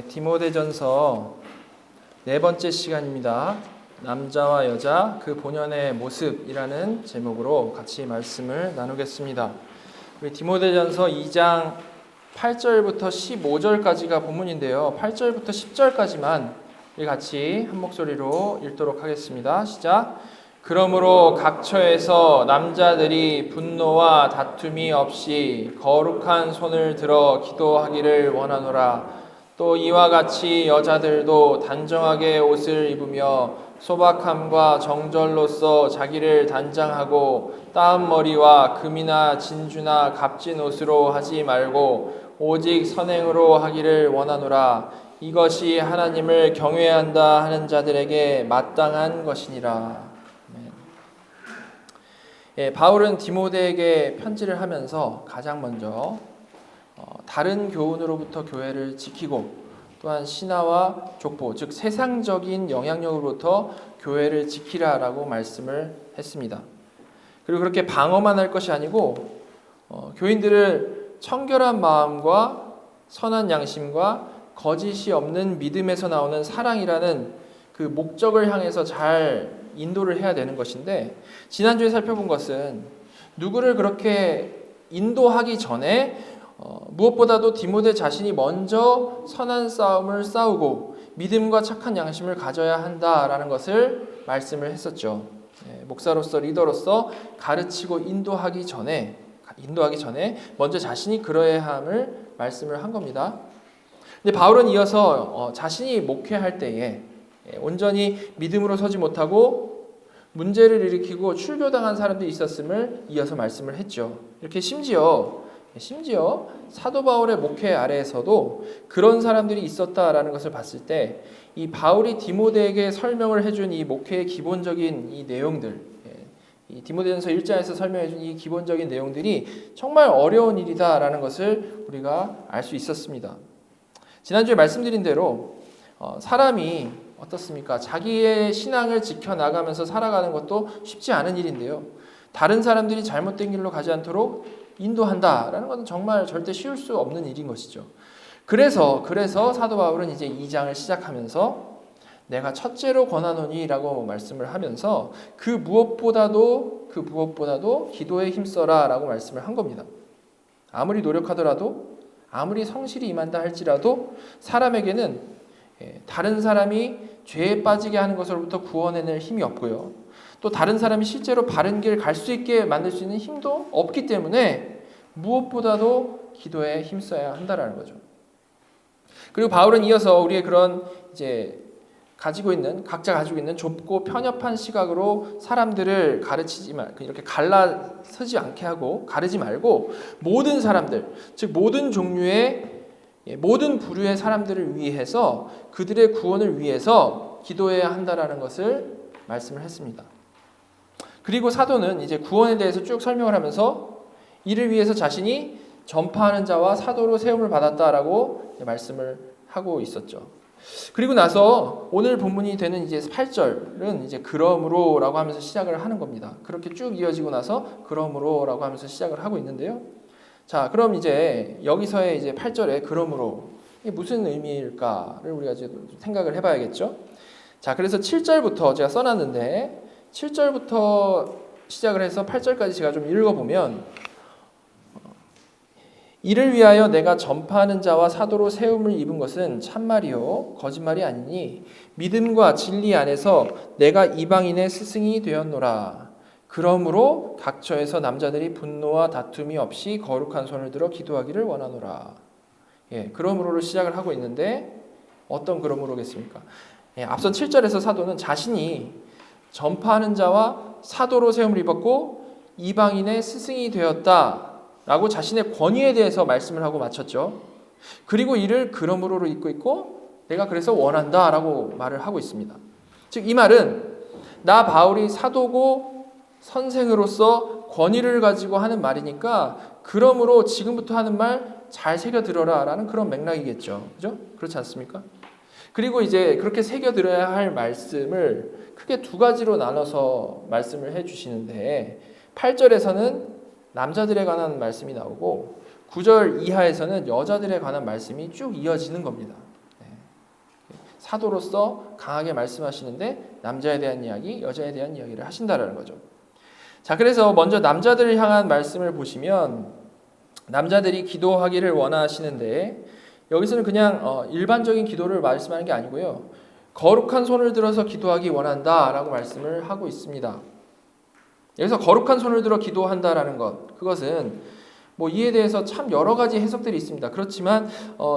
디모데전서 네 번째 시간입니다. 남자와 여자 그 본연의 모습이라는 제목으로 같이 말씀을 나누겠습니다. 우리 디모데전서 2장 8절부터 15절까지가 본문인데요. 8절부터 10절까지만 우리 같이 한 목소리로 읽도록 하겠습니다. 시작. 그러므로 각 처에서 남자들이 분노와 다툼이 없이 거룩한 손을 들어 기도하기를 원하노라. 또 이와 같이 여자들도 단정하게 옷을 입으며 소박함과 정절로서 자기를 단장하고 따은 머리와 금이나 진주나 값진 옷으로 하지 말고 오직 선행으로 하기를 원하노라. 이것이 하나님을 경외한다 하는 자들에게 마땅한 것이니라. 바울은 디모데에게 편지를 하면서 가장 먼저 다른 교훈으로부터 교회를 지키고 또한 신화와 족보, 즉 세상적인 영향력으로부터 교회를 지키라라고 말씀을 했습니다. 그리고 그렇게 방어만 할 것이 아니고 교인들을 청결한 마음과 선한 양심과 거짓이 없는 믿음에서 나오는 사랑이라는 그 목적을 향해서 잘 인도를 해야 되는 것인데, 지난주에 살펴본 것은 누구를 그렇게 인도하기 전에 무엇보다도 디모데 자신이 먼저 선한 싸움을 싸우고 믿음과 착한 양심을 가져야 한다라는 것을 말씀을 했었죠. 목사로서 리더로서 가르치고 인도하기 전에 먼저 자신이 그러해야 함을 말씀을 한 겁니다. 근데 바울은 이어서 자신이 목회할 때에 온전히 믿음으로 서지 못하고 문제를 일으키고 출교당한 사람들이 있었음을 이어서 말씀을 했죠. 이렇게 심지어 사도 바울의 목회 아래에서도 그런 사람들이 있었다라는 것을 봤을 때 이 바울이 디모데에게 설명을 해준 이 목회의 기본적인 이 내용들, 이 디모데전서 1장에서 설명해준 이 기본적인 내용들이 정말 어려운 일이다라는 것을 우리가 알 수 있었습니다. 지난주에 말씀드린 대로 사람이 어떻습니까? 자기의 신앙을 지켜나가면서 살아가는 것도 쉽지 않은 일인데요. 다른 사람들이 잘못된 길로 가지 않도록 인도한다라는 것은 정말 절대 쉬울 수 없는 일인 것이죠. 그래서 사도 바울은 이제 2장을 시작하면서 내가 첫째로 권하노니라고 말씀을 하면서 그 무엇보다도 기도에 힘써라라고 말씀을 한 겁니다. 아무리 노력하더라도 아무리 성실히 임한다 할지라도 사람에게는 다른 사람이 죄에 빠지게 하는 것으로부터 구원해낼 힘이 없고요. 또 다른 사람이 실제로 바른 길 갈 수 있게 만들 수 있는 힘도 없기 때문에 무엇보다도 기도에 힘써야 한다라는 거죠. 그리고 바울은 이어서 우리의 그런 각자 가지고 있는 좁고 편협한 시각으로 사람들을 가르치지 말고 이렇게 갈라서지 않게 하고 가르지 말고 모든 사람들, 즉 모든 종류의 모든 부류의 사람들을 위해서 그들의 구원을 위해서 기도해야 한다라는 것을 말씀을 했습니다. 그리고 사도는 이제 구원에 대해서 쭉 설명을 하면서 이를 위해서 자신이 전파하는 자와 사도로 세움을 받았다라고 말씀을 하고 있었죠. 그리고 나서 오늘 본문이 되는 이제 8절은 이제 그러므로라고 하면서 시작을 하는 겁니다. 그렇게 쭉 이어지고 나서 그러므로라고 하면서 시작을 하고 있는데요. 자, 그럼 이제 여기서의 이제 8절에 그러므로 이게 무슨 의미일까를 우리가 이제 생각을 해봐야겠죠. 자, 그래서 7절부터 제가 써놨는데 7절부터 시작을 해서 8절까지 제가 좀 읽어보면 이를 위하여 내가 전파하는 자와 사도로 세움을 입은 것은 참말이요 거짓말이 아니니 믿음과 진리 안에서 내가 이방인의 스승이 되었노라. 그러므로 각 처에서 남자들이 분노와 다툼이 없이 거룩한 손을 들어 기도하기를 원하노라. 그러므로를 시작을 하고 있는데 어떤 그러므로겠습니까? 앞선 7절에서 사도는 자신이 전파하는 자와 사도로 세움을 입었고 이방인의 스승이 되었다 라고 자신의 권위에 대해서 말씀을 하고 마쳤죠. 그리고 이를 그러므로로 읽고 있고 내가 그래서 원한다 라고 말을 하고 있습니다. 즉 이 말은 나 바울이 사도고 선생으로서 권위를 가지고 하는 말이니까 그러므로 지금부터 하는 말 잘 새겨 들어라 라는 그런 맥락이겠죠. 그죠? 그렇지 않습니까? 그리고 이제 그렇게 새겨 들어야 할 말씀을 크게 두 가지로 나눠서 말씀을 해 주시는데 8절에서는 남자들에 관한 말씀이 나오고 9절 이하에서는 여자들에 관한 말씀이 쭉 이어지는 겁니다. 사도로서 강하게 말씀하시는데 남자에 대한 이야기, 여자에 대한 이야기를 하신다라는 거죠. 자, 그래서 먼저 남자들을 향한 말씀을 보시면 남자들이 기도하기를 원하시는데 여기서는 그냥 일반적인 기도를 말씀하는 게 아니고요. 거룩한 손을 들어서 기도하기 원한다라고 말씀을 하고 있습니다. 여기서 거룩한 손을 들어 기도한다라는 것, 그것은 이에 대해서 참 여러 가지 해석들이 있습니다. 그렇지만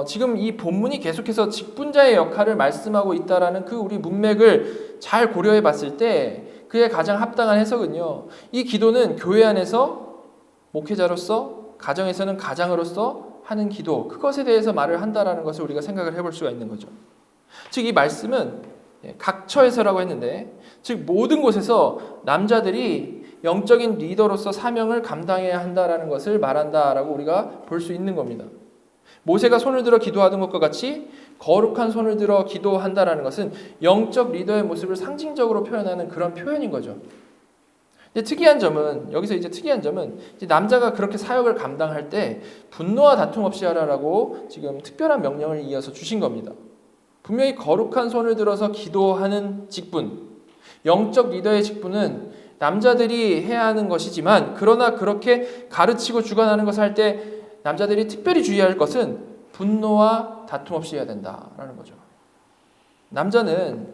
지금 이 본문이 계속해서 직분자의 역할을 말씀하고 있다라는 그 우리 문맥을 잘 고려해 봤을 때 그의 가장 합당한 해석은요. 이 기도는 교회 안에서 목회자로서, 가정에서는 가장으로서 하는 기도, 그것에 대해서 말을 한다라는 것을 우리가 생각을 해볼 수가 있는 거죠. 즉 이 말씀은 각처에서라고 했는데, 즉 모든 곳에서 남자들이 영적인 리더로서 사명을 감당해야 한다라는 것을 말한다라고 우리가 볼 수 있는 겁니다. 모세가 손을 들어 기도하던 것과 같이 거룩한 손을 들어 기도한다라는 것은 영적 리더의 모습을 상징적으로 표현하는 그런 표현인 거죠. 특이한 점은 여기서 특이한 점은 남자가 그렇게 사역을 감당할 때 분노와 다툼 없이 하라라고 지금 특별한 명령을 이어서 주신 겁니다. 분명히 거룩한 손을 들어서 기도하는 직분, 영적 리더의 직분은 남자들이 해야 하는 것이지만, 그러나 그렇게 가르치고 주관하는 것을 할 때 남자들이 특별히 주의할 것은 분노와 다툼 없이 해야 된다라는 거죠. 남자는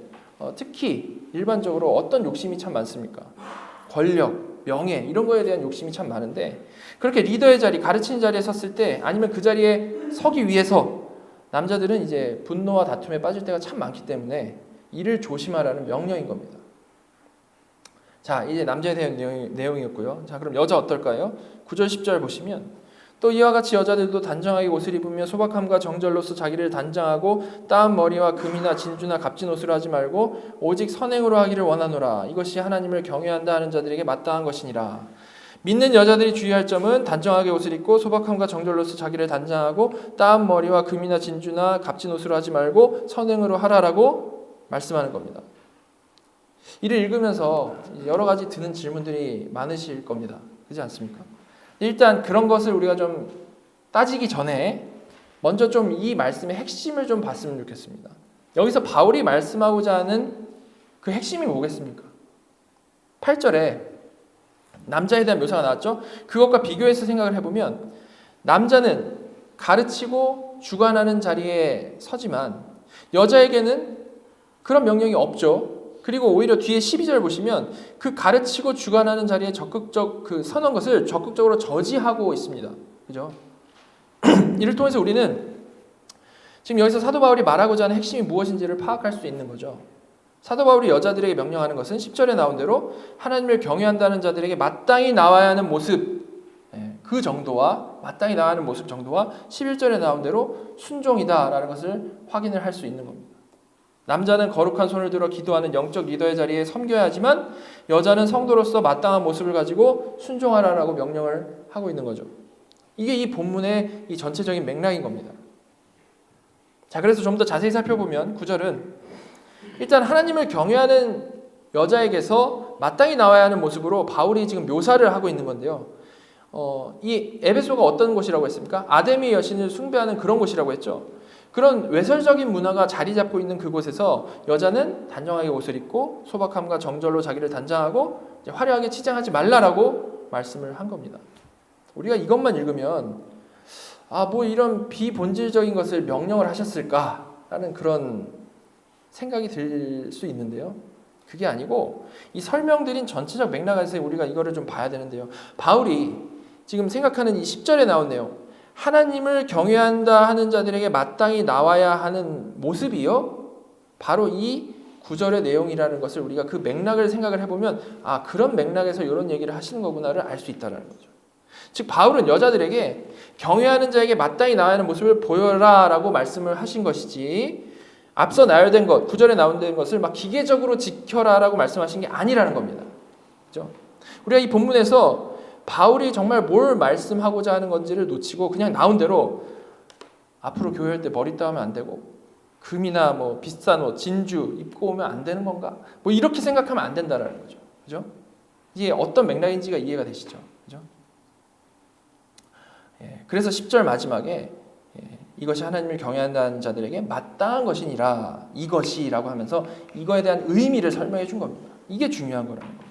특히 일반적으로 어떤 욕심이 참 많습니까? 권력, 명예 이런 거에 대한 욕심이 참 많은데, 그렇게 리더의 자리, 가르치는 자리에 섰을 때 아니면 그 자리에 서기 위해서 남자들은 이제 분노와 다툼에 빠질 때가 참 많기 때문에 이를 조심하라는 명령인 겁니다. 자, 이제 남자에 대한 내용이었고요. 자, 그럼 여자 어떨까요? 9절 10절 보시면 또 이와 같이 여자들도 단정하게 옷을 입으며 소박함과 정절로서 자기를 단장하고 따은 머리와 금이나 진주나 값진 옷으로 하지 말고 오직 선행으로 하기를 원하노라. 이것이 하나님을 경외한다 하는 자들에게 마땅한 것이니라. 믿는 여자들이 주의할 점은 단정하게 옷을 입고 소박함과 정절로서 자기를 단장하고 따은 머리와 금이나 진주나 값진 옷으로 하지 말고 선행으로 하라라고 말씀하는 겁니다. 이를 읽으면서 여러 가지 드는 질문들이 많으실 겁니다. 그렇지 않습니까? 일단 그런 것을 우리가 좀 따지기 전에 먼저 좀 이 말씀의 핵심을 좀 봤으면 좋겠습니다. 여기서 바울이 말씀하고자 하는 그 핵심이 뭐겠습니까? 8절에 남자에 대한 묘사가 나왔죠? 그것과 비교해서 생각을 해보면 남자는 가르치고 주관하는 자리에 서지만 여자에게는 그런 명령이 없죠. 그리고 오히려 뒤에 12절 보시면 그 가르치고 주관하는 자리에 서는 것을 적극적으로 저지하고 있습니다. 그죠? 이를 통해서 우리는 지금 여기서 사도 바울이 말하고자 하는 핵심이 무엇인지를 파악할 수 있는 거죠. 사도 바울이 여자들에게 명령하는 것은 10절에 나온 대로 하나님을 경외한다는 자들에게 마땅히 나와야 하는 모습, 그 정도와 마땅히 나와야 하는 모습 정도와 11절에 나온 대로 순종이다라는 것을 확인을 할 수 있는 겁니다. 남자는 거룩한 손을 들어 기도하는 영적 리더의 자리에 섬겨야 하지만 여자는 성도로서 마땅한 모습을 가지고 순종하라라고 명령을 하고 있는 거죠. 이게 이 본문의 이 전체적인 맥락인 겁니다. 자, 그래서 좀 더 자세히 살펴보면 9절은 일단 하나님을 경외하는 여자에게서 마땅히 나와야 하는 모습으로 바울이 지금 묘사를 하고 있는 건데요. 이 에베소가 어떤 곳이라고 했습니까? 아데미 여신을 숭배하는 그런 곳이라고 했죠. 그런 외설적인 문화가 자리 잡고 있는 그곳에서 여자는 단정하게 옷을 입고 소박함과 정절로 자기를 단장하고 화려하게 치장하지 말라라고 말씀을 한 겁니다. 우리가 이것만 읽으면 이런 비본질적인 것을 명령을 하셨을까라는 그런 생각이 들 수 있는데요. 그게 아니고 이 설명드린 전체적 맥락에서 우리가 이거를 좀 봐야 되는데요. 바울이 지금 생각하는 이 10절에 나온 내용, 하나님을 경외한다 하는 자들에게 마땅히 나와야 하는 모습이요, 바로 이 9절의 내용이라는 것을 우리가 그 맥락을 생각을 해보면 그런 맥락에서 이런 얘기를 하시는 거구나를 알 수 있다는 거죠. 즉 바울은 여자들에게 경외하는 자에게 마땅히 나와야 하는 모습을 보여라라고 말씀을 하신 것이지, 앞서 나열된 것, 9절에 나온 것을 막 기계적으로 지켜라라고 말씀하신 게 아니라는 겁니다. 그렇죠? 우리가 이 본문에서 바울이 정말 뭘 말씀하고자 하는 건지를 놓치고 그냥 나온 대로 앞으로 교회할 때 머리 따면 안 되고 금이나 비싼 옷, 진주 입고 오면 안 되는 건가? 이렇게 생각하면 안 된다라는 거죠. 그죠? 이게 어떤 맥락인지가 이해가 되시죠? 그죠? 그래서 10절 마지막에 이것이 하나님을 경외한다는 자들에게 마땅한 것이니라. 이것이라고 하면서 이거에 대한 의미를 설명해 준 겁니다. 이게 중요한 거라는 겁니다.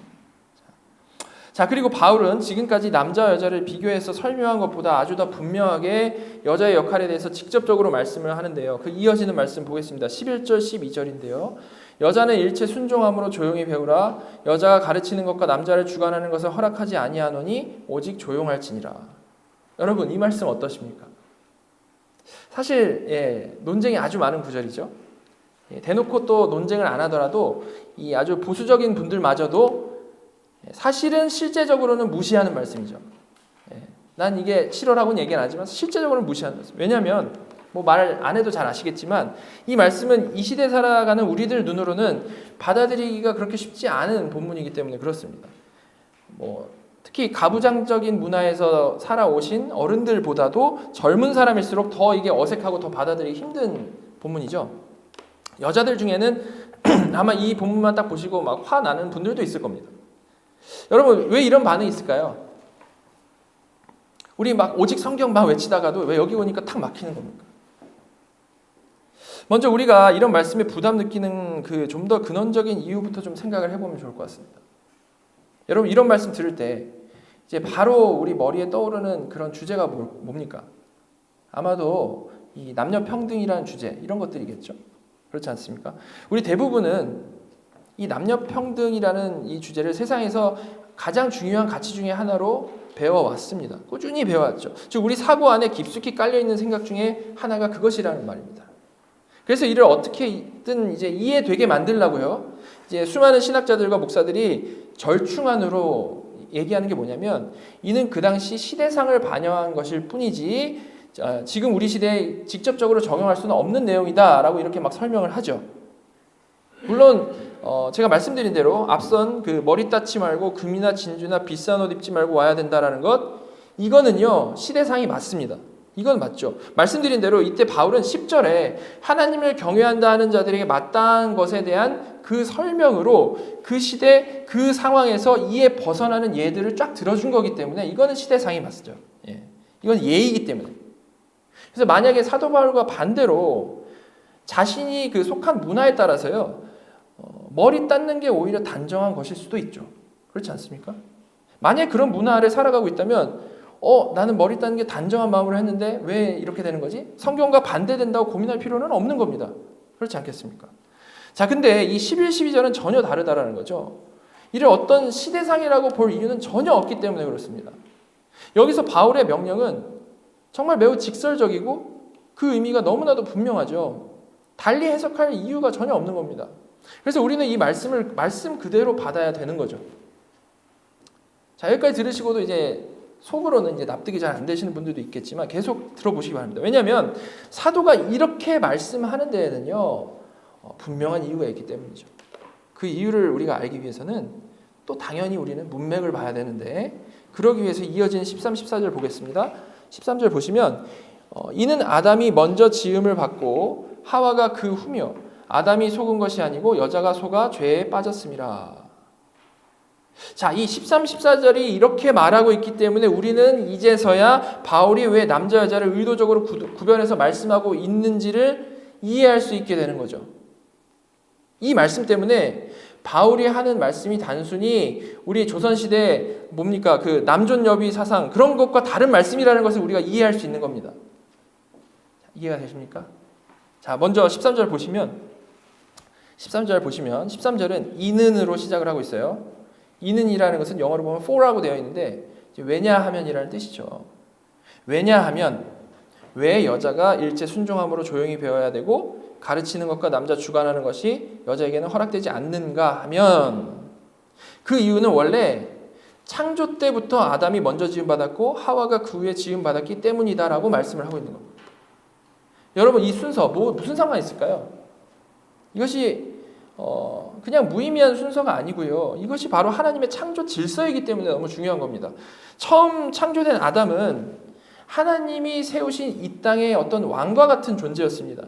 자, 그리고 바울은 지금까지 남자와 여자를 비교해서 설명한 것보다 아주 더 분명하게 여자의 역할에 대해서 직접적으로 말씀을 하는데요. 그 이어지는 말씀 보겠습니다. 11절 12절인데요. 여자는 일체 순종함으로 조용히 배우라. 여자가 가르치는 것과 남자를 주관하는 것을 허락하지 아니하노니 오직 조용할지니라. 여러분, 이 말씀 어떠십니까? 사실 논쟁이 아주 많은 구절이죠. 대놓고 또 논쟁을 안 하더라도 이 아주 보수적인 분들마저도 사실은 실제적으로는 무시하는 말씀이죠. 난 이게 싫어라고는 얘기 안 하지만 실제적으로는 무시하는 말씀. 왜냐하면 뭐 말 안 해도 잘 아시겠지만 이 말씀은 이 시대에 살아가는 우리들 눈으로는 받아들이기가 그렇게 쉽지 않은 본문이기 때문에 그렇습니다. 뭐 특히 가부장적인 문화에서 살아오신 어른들보다도 젊은 사람일수록 더 이게 어색하고 더 받아들이기 힘든 본문이죠. 여자들 중에는 아마 이 본문만 딱 보시고 막 화나는 분들도 있을 겁니다. 여러분, 왜 이런 반응이 있을까요? 우리 막 오직 성경 막 외치다가도 왜 여기 오니까 탁 막히는 겁니까? 먼저 우리가 이런 말씀에 부담 느끼는 그 좀 더 근원적인 이유부터 좀 생각을 해보면 좋을 것 같습니다. 여러분, 이런 말씀 들을 때 이제 바로 우리 머리에 떠오르는 그런 주제가 뭡니까? 아마도 이 남녀 평등이라는 주제, 이런 것들이겠죠. 그렇지 않습니까? 우리 대부분은 이 남녀 평등이라는 이 주제를 세상에서 가장 중요한 가치 중에 하나로 배워왔습니다. 꾸준히 배워왔죠. 즉 우리 사고 안에 깊숙이 깔려 있는 생각 중에 하나가 그것이라는 말입니다. 그래서 이를 어떻게든 이제 이해되게 만들려고요. 이제 수많은 신학자들과 목사들이 절충안으로 얘기하는 게 뭐냐면 이는 그 당시 시대상을 반영한 것일 뿐이지 지금 우리 시대에 직접적으로 적용할 수는 없는 내용이다라고 이렇게 막 설명을 하죠. 물론 제가 말씀드린 대로 앞선 그 머리 따지 말고 금이나 진주나 비싼 옷 입지 말고 와야 된다라는 것, 이거는요 시대상이 맞습니다. 이건 맞죠. 말씀드린 대로 이때 바울은 10절에 하나님을 경외한다 하는 자들에게 마땅한 것에 대한 그 설명으로 그 시대 그 상황에서 이에 벗어나는 예들을 쫙 들어준 거기 때문에 이거는 시대상이 맞죠. 이건 예이기 때문에. 그래서 만약에 사도 바울과 반대로 자신이 그 속한 문화에 따라서요 머리 닦는 게 오히려 단정한 것일 수도 있죠. 그렇지 않습니까? 만약 그런 문화 아래 살아가고 있다면 나는 머리 닦는 게 단정한 마음으로 했는데 왜 이렇게 되는 거지? 성경과 반대된다고 고민할 필요는 없는 겁니다. 그렇지 않겠습니까? 자, 근데 이 11, 12절은 전혀 다르다라는 거죠. 이를 어떤 시대상이라고 볼 이유는 전혀 없기 때문에 그렇습니다. 여기서 바울의 명령은 정말 매우 직설적이고 그 의미가 너무나도 분명하죠. 달리 해석할 이유가 전혀 없는 겁니다. 그래서 우리는 이 말씀을 말씀 그대로 받아야 되는 거죠. 자, 여기까지 들으시고도 이제 속으로는 이제 납득이 잘 안 되시는 분들도 있겠지만 계속 들어보시기 바랍니다. 왜냐하면 사도가 이렇게 말씀하는 데에는요 분명한 이유가 있기 때문이죠. 그 이유를 우리가 알기 위해서는 또 당연히 우리는 문맥을 봐야 되는데 그러기 위해서 이어지는 13, 14절 보겠습니다. 13절 보시면 이는 아담이 먼저 지음을 받고 하와가 그 후며 아담이 속은 것이 아니고 여자가 속아 죄에 빠졌음이라. 자, 이 13, 14절이 이렇게 말하고 있기 때문에 우리는 이제서야 바울이 왜 남자 여자를 의도적으로 구별해서 말씀하고 있는지를 이해할 수 있게 되는 거죠. 이 말씀 때문에 바울이 하는 말씀이 단순히 우리 조선시대 뭡니까? 그 남존여비 사상 그런 것과 다른 말씀이라는 것을 우리가 이해할 수 있는 겁니다. 이해가 되십니까? 자, 먼저 13절 보시면 13절은 이는으로 시작을 하고 있어요. 이는이라는 것은 영어로 보면 for라고 되어 있는데 왜냐하면이라는 뜻이죠. 왜냐하면 왜 여자가 일제 순종함으로 조용히 배워야 되고 가르치는 것과 남자 주관하는 것이 여자에게는 허락되지 않는가 하면 그 이유는 원래 창조 때부터 아담이 먼저 지음받았고 하와가 그 후에 지음받았기 때문이다라고 말씀을 하고 있는 겁니다. 여러분 이 순서 무슨 상관이 있을까요? 이것이 그냥 무의미한 순서가 아니고요. 이것이 바로 하나님의 창조 질서이기 때문에 너무 중요한 겁니다. 처음 창조된 아담은 하나님이 세우신 이 땅의 어떤 왕과 같은 존재였습니다.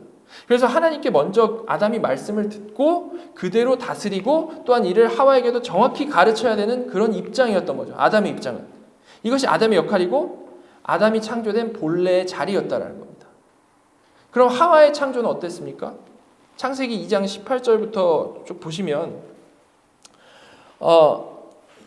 그래서 하나님께 먼저 아담이 말씀을 듣고 그대로 다스리고 또한 이를 하와에게도 정확히 가르쳐야 되는 그런 입장이었던 거죠. 아담의 입장은. 이것이 아담의 역할이고 아담이 창조된 본래의 자리였다라는 겁니다. 그럼 하와의 창조는 어땠습니까? 창세기 2장 18절부터 쭉 보시면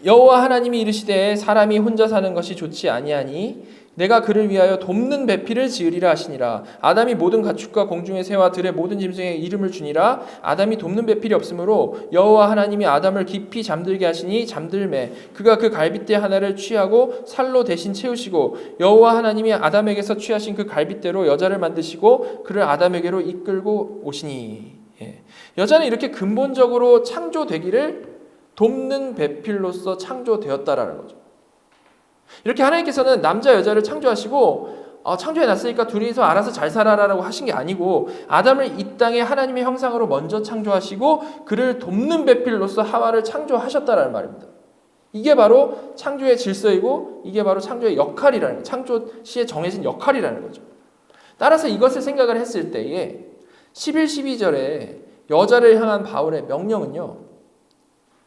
여호와 하나님이 이르시되 사람이 혼자 사는 것이 좋지 아니하니 내가 그를 위하여 돕는 배필을 지으리라 하시니라. 아담이 모든 가축과 공중의 새와 들의 모든 짐승에 이름을 주니라. 아담이 돕는 배필이 없으므로 여호와 하나님이 아담을 깊이 잠들게 하시니 잠들매 그가 그 갈빗대 하나를 취하고 살로 대신 채우시고 여호와 하나님이 아담에게서 취하신 그 갈빗대로 여자를 만드시고 그를 아담에게로 이끌고 오시니. 여자는 이렇게 근본적으로 창조되기를 돕는 배필로서 창조되었다라는 거죠. 이렇게 하나님께서는 남자 여자를 창조하시고 창조해놨으니까 둘이서 알아서 잘 살아라라고 하신 게 아니고 아담을 이 땅에 하나님의 형상으로 먼저 창조하시고 그를 돕는 배필로서 하와를 창조하셨다라는 말입니다. 이게 바로 창조의 질서이고 이게 바로 창조의 역할이라는 거예요. 창조 시에 정해진 역할이라는 거죠. 따라서 이것을 생각을 했을 때에 11, 12절에 여자를 향한 바울의 명령은요,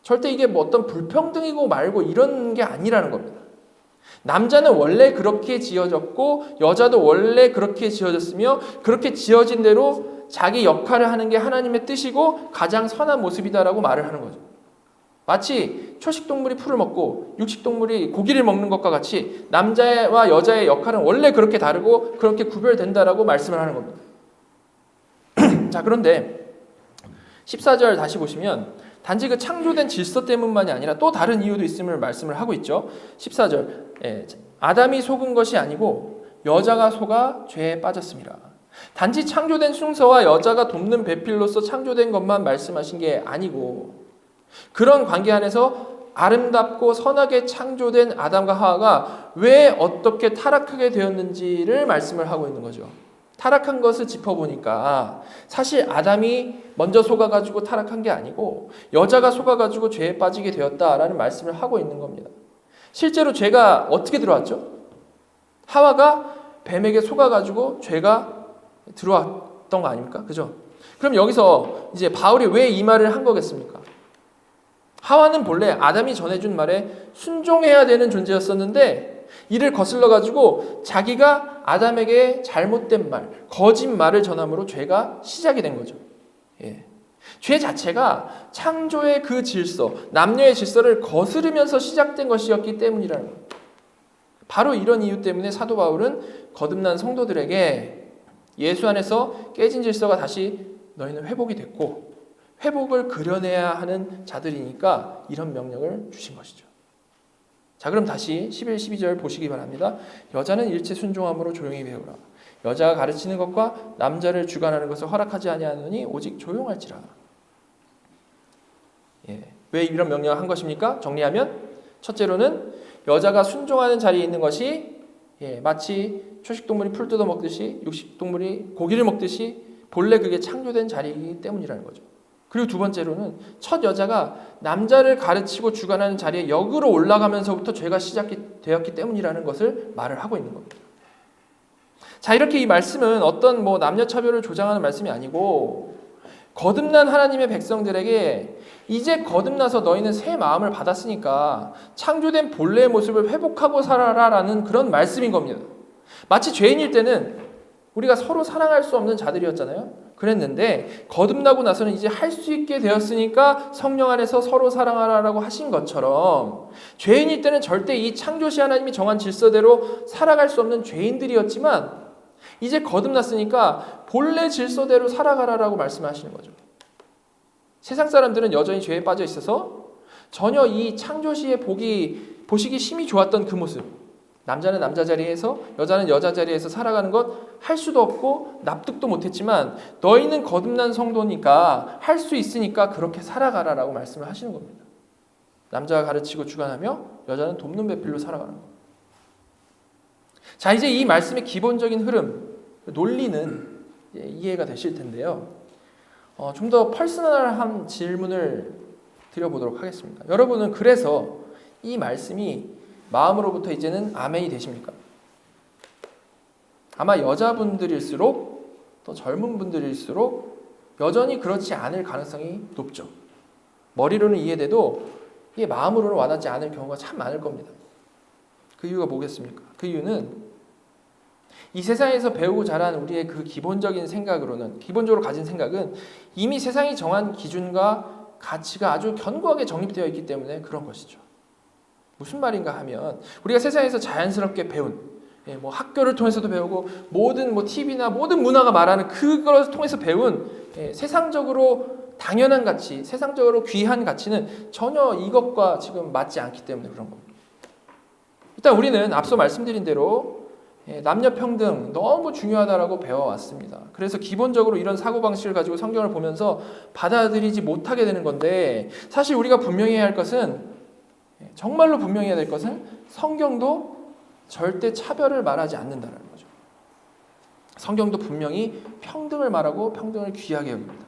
절대 이게 뭐 어떤 불평등이고 말고 이런 게 아니라는 겁니다. 남자는 원래 그렇게 지어졌고 여자도 원래 그렇게 지어졌으며 그렇게 지어진 대로 자기 역할을 하는 게 하나님의 뜻이고 가장 선한 모습이다라고 말을 하는 거죠. 마치 초식동물이 풀을 먹고 육식동물이 고기를 먹는 것과 같이 남자와 여자의 역할은 원래 그렇게 다르고 그렇게 구별된다라고 말씀을 하는 겁니다. 자, 그런데 14절 다시 보시면 단지 그 창조된 질서 때문만이 아니라 또 다른 이유도 있음을 말씀을 하고 있죠. 14절 아담이 속은 것이 아니고 여자가 속아 죄에 빠졌습니다. 단지 창조된 순서와 여자가 돕는 배필로서 창조된 것만 말씀하신 게 아니고 그런 관계 안에서 아름답고 선하게 창조된 아담과 하와가 왜 어떻게 타락하게 되었는지를 말씀을 하고 있는 거죠. 타락한 것을 짚어보니까 사실 아담이 먼저 속아가지고 타락한 게 아니고 여자가 속아가지고 죄에 빠지게 되었다라는 말씀을 하고 있는 겁니다. 실제로 죄가 어떻게 들어왔죠? 하와가 뱀에게 속아가지고 죄가 들어왔던 거 아닙니까? 그죠? 그럼 여기서 이제 바울이 왜 이 말을 한 거겠습니까? 하와는 본래 아담이 전해준 말에 순종해야 되는 존재였었는데 이를 거슬러 가지고 자기가 아담에게 잘못된 말, 거짓말을 전함으로 죄가 시작이 된 거죠. 죄 자체가 창조의 그 질서, 남녀의 질서를 거스르면서 시작된 것이었기 때문이라는 거예요. 바로 이런 이유 때문에 사도 바울은 거듭난 성도들에게 예수 안에서 깨진 질서가 다시 너희는 회복이 됐고 회복을 그려내야 하는 자들이니까 이런 명령을 주신 것이죠. 자, 그럼 다시 11, 12절 보시기 바랍니다. 여자는 일체 순종함으로 조용히 배우라. 여자가 가르치는 것과 남자를 주관하는 것을 허락하지 아니하노니 오직 조용할지라. 왜 이런 명령을 한 것입니까? 정리하면 첫째로는 여자가 순종하는 자리에 있는 것이 마치 초식동물이 풀 뜯어 먹듯이 육식동물이 고기를 먹듯이 본래 그게 창조된 자리이기 때문이라는 거죠. 그리고 두 번째로는 첫 여자가 남자를 가르치고 주관하는 자리에 역으로 올라가면서부터 죄가 시작이 되었기 때문이라는 것을 말을 하고 있는 겁니다. 자, 이렇게 이 말씀은 어떤 남녀 차별을 조장하는 말씀이 아니고 거듭난 하나님의 백성들에게 이제 거듭나서 너희는 새 마음을 받았으니까 창조된 본래의 모습을 회복하고 살아라라는 그런 말씀인 겁니다. 마치 죄인일 때는 우리가 서로 사랑할 수 없는 자들이었잖아요. 그랬는데 거듭나고 나서는 이제 할 수 있게 되었으니까 성령 안에서 서로 사랑하라라고 하신 것처럼 죄인일 때는 절대 이 창조시 하나님이 정한 질서대로 살아갈 수 없는 죄인들이었지만 이제 거듭났으니까 본래 질서대로 살아가라라고 말씀하시는 거죠. 세상 사람들은 여전히 죄에 빠져 있어서 전혀 이 창조시의 보시기 심히 좋았던 그 모습, 남자는 남자 자리에서 여자는 여자 자리에서 살아가는 것 할 수도 없고 납득도 못했지만 너희는 거듭난 성도니까 할 수 있으니까 그렇게 살아가라라고 말씀을 하시는 겁니다. 남자가 가르치고 주관하며 여자는 돕는 배필로 살아가는 것. 자, 이제 이 말씀의 기본적인 흐름, 논리는 이해가 되실 텐데요. 좀 더 퍼스널한 질문을 드려보도록 하겠습니다. 여러분은 그래서 이 말씀이 마음으로부터 이제는 아멘이 되십니까? 아마 여자분들일수록 또 젊은 분들일수록 여전히 그렇지 않을 가능성이 높죠. 머리로는 이해돼도 이게 마음으로는 와닿지 않을 경우가 참 많을 겁니다. 그 이유가 뭐겠습니까? 그 이유는 이 세상에서 배우고 자란 우리의 그 기본적으로 가진 생각은 이미 세상이 정한 기준과 가치가 아주 견고하게 정립되어 있기 때문에 그런 것이죠. 무슨 말인가 하면 우리가 세상에서 자연스럽게 배운 뭐 학교를 통해서도 배우고 모든 뭐 TV나 모든 문화가 말하는 그걸 통해서 배운 세상적으로 당연한 가치, 세상적으로 귀한 가치는 전혀 이것과 지금 맞지 않기 때문에 그런 겁니다. 일단 우리는 앞서 말씀드린 대로 남녀 평등 너무 중요하다라고 배워왔습니다. 그래서 기본적으로 이런 사고방식을 가지고 성경을 보면서 받아들이지 못하게 되는 건데, 사실 우리가 분명히 해야 할 것은, 정말로 분명히 해야 될 것은 성경도 절대 차별을 말하지 않는다는 거죠. 성경도 분명히 평등을 말하고 평등을 귀하게 여깁니다.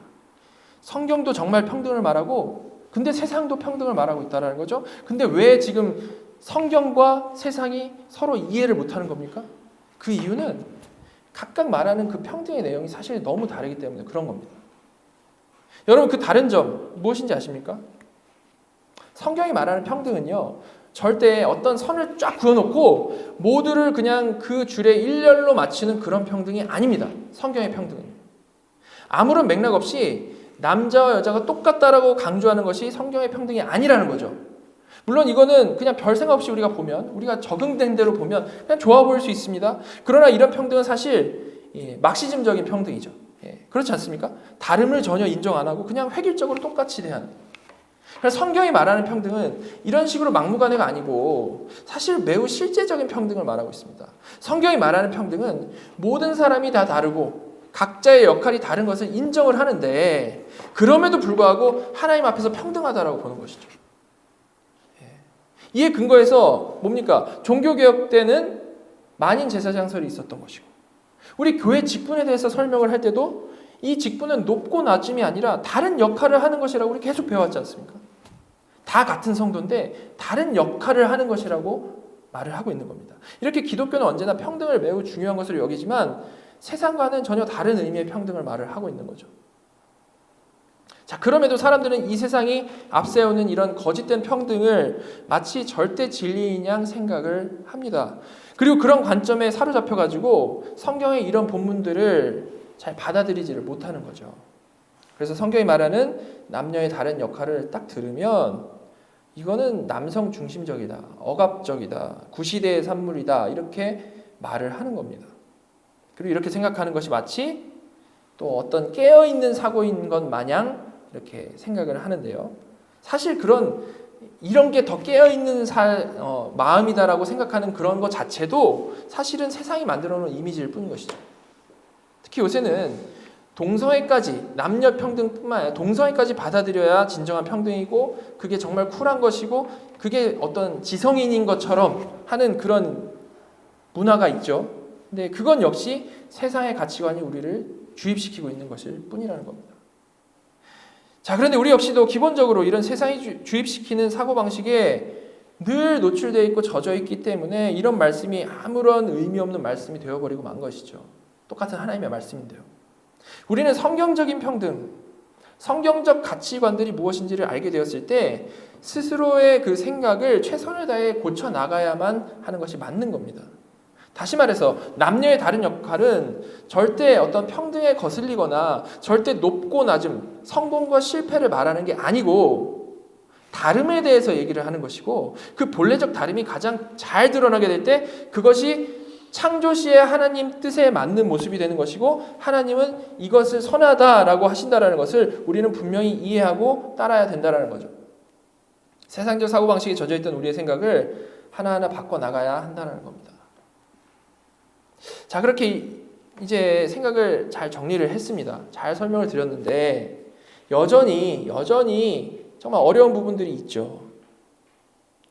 성경도 정말 평등을 말하고, 근데 세상도 평등을 말하고 있다는 거죠. 근데 왜 지금 성경과 세상이 서로 이해를 못하는 겁니까? 그 이유는 각각 말하는 그 평등의 내용이 사실 너무 다르기 때문에 그런 겁니다. 여러분, 그 다른 점 무엇인지 아십니까? 성경이 말하는 평등은요, 절대 어떤 선을 쫙 그어놓고 모두를 그냥 그 줄에 일렬로 맞추는 그런 평등이 아닙니다. 성경의 평등은 아무런 맥락 없이 남자와 여자가 똑같다라고 강조하는 것이 성경의 평등이 아니라는 거죠. 물론 이거는 그냥 별 생각 없이 우리가 보면, 우리가 적응된 대로 보면 그냥 좋아 보일 수 있습니다. 그러나 이런 평등은 사실 막시즘적인 평등이죠. 그렇지 않습니까? 다름을 전혀 인정 안 하고 그냥 획일적으로 똑같이 대하는. 그래서 성경이 말하는 평등은 이런 식으로 막무가내가 아니고 사실 매우 실제적인 평등을 말하고 있습니다. 성경이 말하는 평등은 모든 사람이 다 다르고 각자의 역할이 다른 것을 인정을 하는데, 그럼에도 불구하고 하나님 앞에서 평등하다라고 보는 것이죠. 이에 근거해서 뭡니까? 종교개혁 때는 만인 제사장설이 있었던 것이고, 우리 교회 직분에 대해서 설명을 할 때도 이 직분은 높고 낮음이 아니라 다른 역할을 하는 것이라고 우리 계속 배워왔지 않습니까? 다 같은 성도인데 다른 역할을 하는 것이라고 말을 하고 있는 겁니다. 이렇게 기독교는 언제나 평등을 매우 중요한 것으로 여기지만 세상과는 전혀 다른 의미의 평등을 말을 하고 있는 거죠. 자, 그럼에도 사람들은 이 세상이 앞세우는 이런 거짓된 평등을 마치 절대 진리인 양 생각을 합니다. 그리고 그런 관점에 사로잡혀가지고 성경의 이런 본문들을 잘 받아들이지를 못하는 거죠. 그래서 성경이 말하는 남녀의 다른 역할을 딱 들으면 이거는 남성 중심적이다, 억압적이다, 구시대의 산물이다, 이렇게 말을 하는 겁니다. 그리고 이렇게 생각하는 것이 마치 또 어떤 깨어있는 사고인 것 마냥 이렇게 생각을 하는데요. 사실 이런 게 더 깨어있는 마음이다라고 생각하는 그런 것 자체도 사실은 세상이 만들어 놓은 이미지일 뿐인 것이죠. 특히 요새는 동성애까지, 남녀 평등뿐만 아니라 동성애까지 받아들여야 진정한 평등이고 그게 정말 쿨한 것이고 그게 어떤 지성인인 것처럼 하는 그런 문화가 있죠. 근데 그건 역시 세상의 가치관이 우리를 주입시키고 있는 것일 뿐이라는 겁니다. 자, 그런데 우리 역시도 기본적으로 이런 세상이 주입시키는 사고방식에 늘 노출되어 있고 젖어 있기 때문에 이런 말씀이 아무런 의미 없는 말씀이 되어버리고 만 것이죠. 똑같은 하나님의 말씀인데요. 우리는 성경적인 평등, 성경적 가치관들이 무엇인지를 알게 되었을 때 스스로의 그 생각을 최선을 다해 고쳐 나가야만 하는 것이 맞는 겁니다. 다시 말해서 남녀의 다른 역할은 절대 어떤 평등에 거슬리거나 절대 높고 낮음, 성공과 실패를 말하는 게 아니고 다름에 대해서 얘기를 하는 것이고, 그 본래적 다름이 가장 잘 드러나게 될 때 그것이 창조시의 하나님 뜻에 맞는 모습이 되는 것이고, 하나님은 이것을 선하다라고 하신다라는 것을 우리는 분명히 이해하고 따라야 된다라는 거죠. 세상적 사고방식에 젖어있던 우리의 생각을 하나하나 바꿔나가야 한다는 겁니다. 자, 그렇게 이제 생각을 잘 정리를 했습니다. 잘 설명을 드렸는데 여전히 정말 어려운 부분들이 있죠.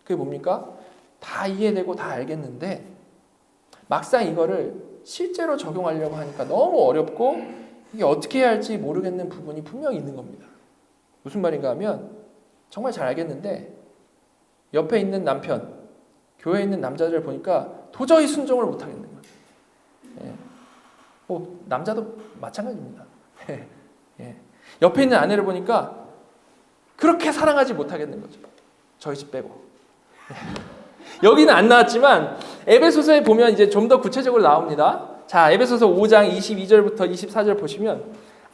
그게 뭡니까? 다 이해되고 다 알겠는데 막상 이거를 실제로 적용하려고 하니까 너무 어렵고 이게 어떻게 해야 할지 모르겠는 부분이 분명히 있는 겁니다. 무슨 말인가 하면 정말 잘 알겠는데 옆에 있는 남편, 교회에 있는 남자들 보니까 도저히 순종을 못 하겠는 거예요. 뭐 남자도 마찬가지입니다. 옆에 있는 아내를 보니까 그렇게 사랑하지 못하겠는 거죠. 저희 집 빼고. 여기는 안 나왔지만 에베소서에 보면 이제 좀 더 구체적으로 나옵니다. 자, 에베소서 5장 22절부터 24절 보시면